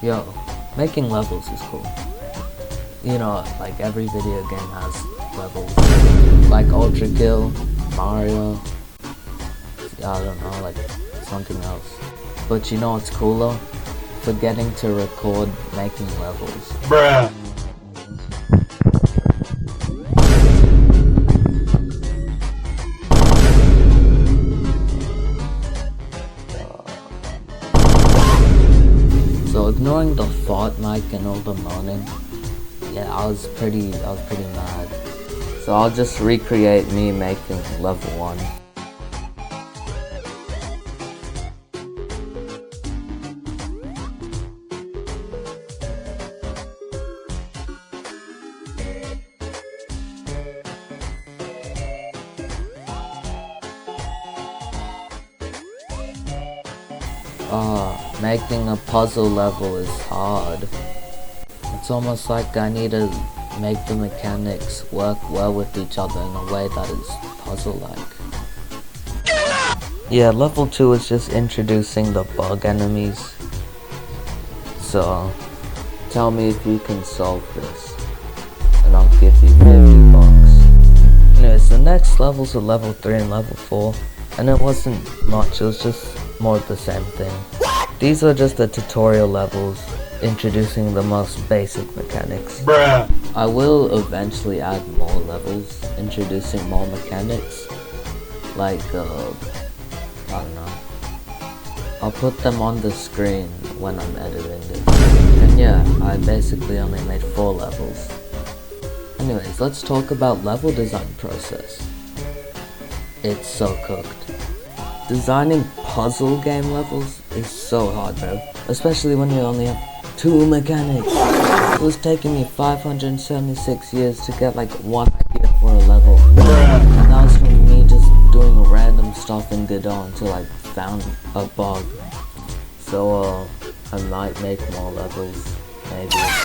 Yo, making levels is cool. You know, like every video game has levels. Like Ultra Kill, Mario, I don't know, like something else. But you know what's cool though? Forgetting to record making levels. Bruh. So ignoring the fart mic and all the moaning, yeah, I was pretty mad. So I'll just recreate me making level 1. Making a puzzle level is hard. It's almost like I need to make the mechanics work well with each other in a way that is puzzle-like. Yeah, level 2 is just introducing the bug enemies. So, tell me if you can solve this, and I'll give you 50 bucks. Anyways, the next levels are level 3 and level 4, and it wasn't much, it was just more of the same thing. These are just the tutorial levels, introducing the most basic mechanics. Bruh. I will eventually add more levels, introducing more mechanics, like, I don't know. I'll put them on the screen when I'm editing this. And yeah, I basically only made 4 levels. Anyways, let's talk about level design process. It's so cooked. Designing puzzle game levels is so hard, bro. Especially when you only have 2 mechanics. It was taking me 576 years to get like one idea for a level. And that was from me just doing random stuff in Godot until I found a bug. So I might make more levels, maybe.